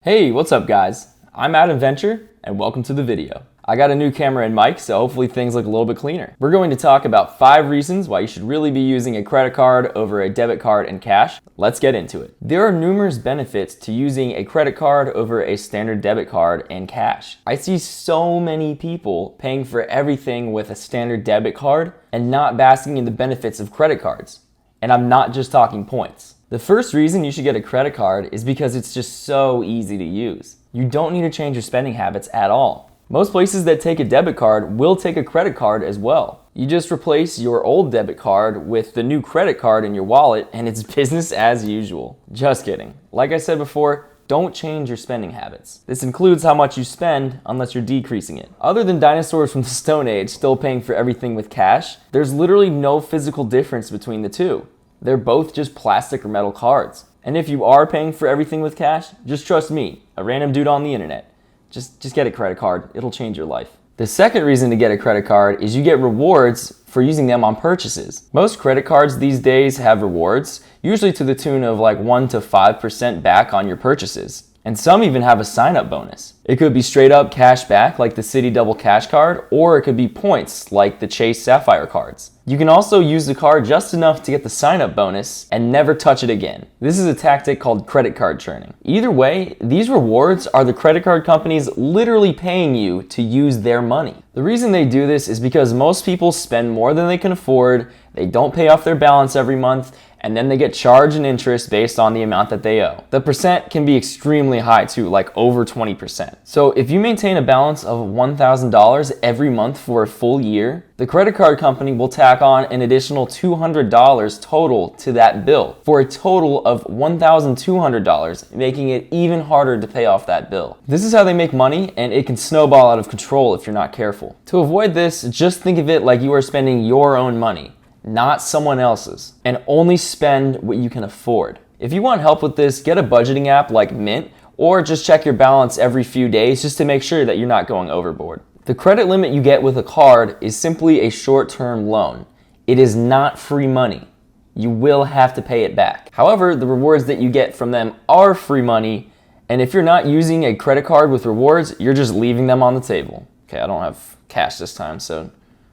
Hey, what's up guys? I'm Adam Venture and welcome to the video. I got a new camera and mic, so hopefully things look a little bit cleaner. We're going to talk about 5 reasons why you should really be using a credit card over a debit card and cash. Let's get into it. There are numerous benefits to using a credit card over a standard debit card and cash. I see so many people paying for everything with a standard debit card and not basking in the benefits of credit cards. And I'm not just talking points. The first reason you should get a credit card is because it's just so easy to use. You don't need to change your spending habits at all. Most places that take a debit card will take a credit card as well. You just replace your old debit card with the new credit card in your wallet and it's business as usual. Just kidding. Like I said before, don't change your spending habits. This includes how much you spend unless you're decreasing it. Other than dinosaurs from the Stone Age still paying for everything with cash, there's literally no physical difference between the two. They're both just plastic or metal cards. And if you are paying for everything with cash, just trust me, a random dude on the internet. Just get a credit card, it'll change your life. The second reason to get a credit card is you get rewards for using them on purchases. Most credit cards these days have rewards, usually to the tune of like 1 to 5% back on your purchases. And some even have a sign-up bonus. It could be straight up cash back like the Citi Double Cash card, or it could be points like the Chase Sapphire cards. You can also use the card just enough to get the sign-up bonus and never touch it again. This is a tactic called credit card churning. Either way, these rewards are the credit card companies literally paying you to use their money. The reason they do this is because most people spend more than they can afford, they don't pay off their balance every month, and then they get charged an interest based on the amount that they owe. The percent can be extremely high too, like over 20%. So if you maintain a balance of $1,000 every month for a full year, the credit card company will tack on an additional $200 total to that bill for a total of $1,200, making it even harder to pay off that bill. This is how they make money, and it can snowball out of control if you're not careful. To avoid this, just think of it like you are spending your own money, not someone else's, and only spend what you can afford. If you want help with this, get a budgeting app like Mint, or just check your balance every few days just to make sure that you're not going overboard. The credit limit you get with a card is simply a short-term loan. It is not free money. You will have to pay it back. However, the rewards that you get from them are free money, and if you're not using a credit card with rewards, you're just leaving them on the table. Okay, I don't have cash this time, so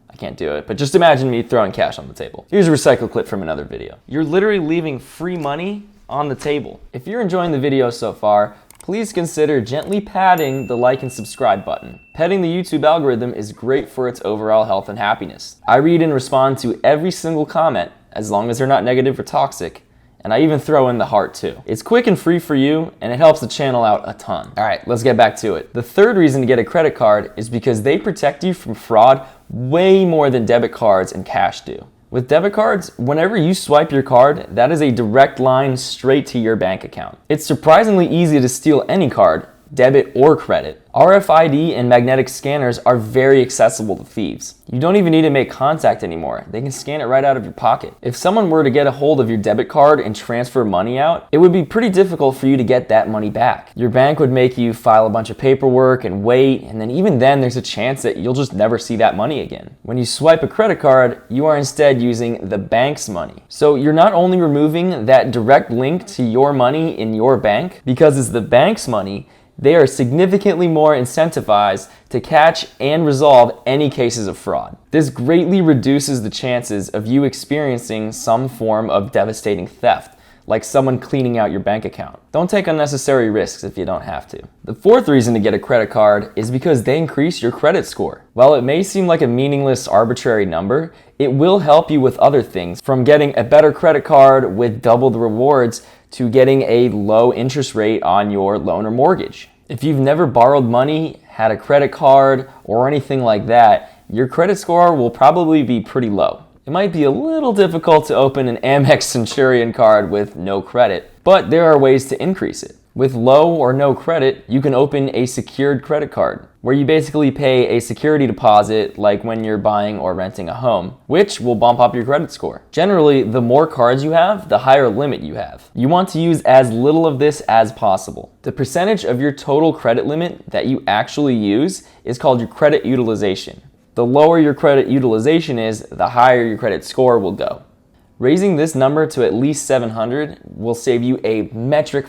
I can't do it, but just imagine me throwing cash on the table. Here's a recycle clip from another video. You're literally leaving free money on the table. If you're enjoying the video so far, please consider gently patting the like and subscribe button. Petting the YouTube algorithm is great for its overall health and happiness. I read and respond to every single comment, as long as they're not negative or toxic, and I even throw in the heart too. It's quick and free for you, and it helps the channel out a ton. All right, let's get back to it. The third reason to get a credit card is because they protect you from fraud way more than debit cards and cash do. With debit cards, whenever you swipe your card, that is a direct line straight to your bank account. It's surprisingly easy to steal any card, debit or credit. RFID and magnetic scanners are very accessible to thieves. You don't even need to make contact anymore. They can scan it right out of your pocket. If someone were to get a hold of your debit card and transfer money out, it would be pretty difficult for you to get that money back. Your bank would make you file a bunch of paperwork and wait, and then even then there's a chance that you'll just never see that money again. When you swipe a credit card, you are instead using the bank's money. So you're not only removing that direct link to your money in your bank, because it's the bank's money, they are significantly more incentivized to catch and resolve any cases of fraud. This greatly reduces the chances of you experiencing some form of devastating theft, like someone cleaning out your bank account. Don't take unnecessary risks if you don't have to. The fourth reason to get a credit card is because they increase your credit score. While it may seem like a meaningless, arbitrary number, it will help you with other things, from getting a better credit card with double the rewards to getting a low interest rate on your loan or mortgage. If you've never borrowed money, had a credit card, or anything like that, your credit score will probably be pretty low. It might be a little difficult to open an Amex Centurion card with no credit, but there are ways to increase it. With low or no credit, you can open a secured credit card, where you basically pay a security deposit like when you're buying or renting a home, which will bump up your credit score. Generally, the more cards you have, the higher limit you have. You want to use as little of this as possible. The percentage of your total credit limit that you actually use is called your credit utilization. The lower your credit utilization is, the higher your credit score will go. Raising this number to at least 700 will save you a metric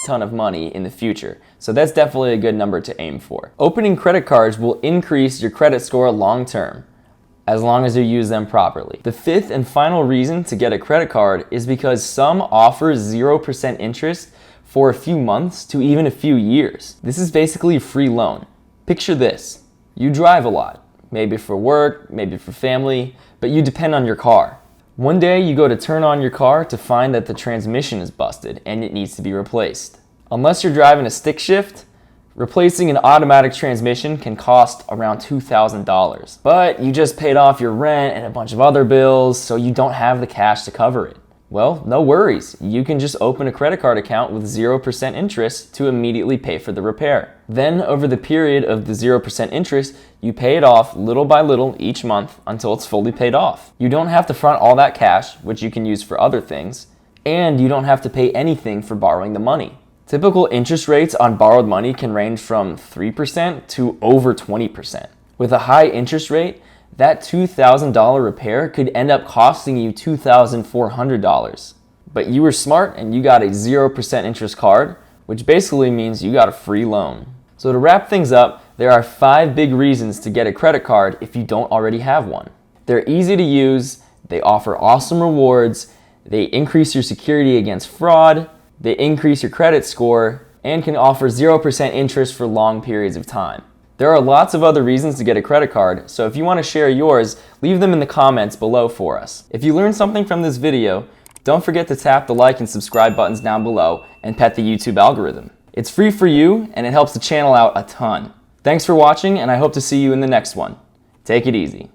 ton of money in the future. So that's definitely a good number to aim for. Opening credit cards will increase your credit score long term, as long as you use them properly. The fifth and final reason to get a credit card is because some offer 0% interest for a few months to even a few years. This is basically a free loan. Picture this. You drive a lot, maybe for work, maybe for family, but you depend on your car. One day you go to turn on your car to find that the transmission is busted and it needs to be replaced. Unless you're driving a stick shift, replacing an automatic transmission can cost around $2,000. But you just paid off your rent and a bunch of other bills, so you don't have the cash to cover it. Well, no worries. You can just open a credit card account with 0% interest to immediately pay for the repair. Then, over the period of the 0% interest, you pay it off little by little each month until it's fully paid off. You don't have to front all that cash, which you can use for other things, and you don't have to pay anything for borrowing the money. Typical interest rates on borrowed money can range from 3% to over 20%. With a high interest rate, that $2,000 repair could end up costing you $2,400. But you were smart and you got a 0% interest card, which basically means you got a free loan. So to wrap things up, there are 5 big reasons to get a credit card if you don't already have one. They're easy to use, they offer awesome rewards, they increase your security against fraud, they increase your credit score, and can offer 0% interest for long periods of time. There are lots of other reasons to get a credit card, so if you want to share yours, leave them in the comments below for us. If you learned something from this video, don't forget to tap the like and subscribe buttons down below and pet the YouTube algorithm. It's free for you, and it helps the channel out a ton. Thanks for watching, and I hope to see you in the next one. Take it easy.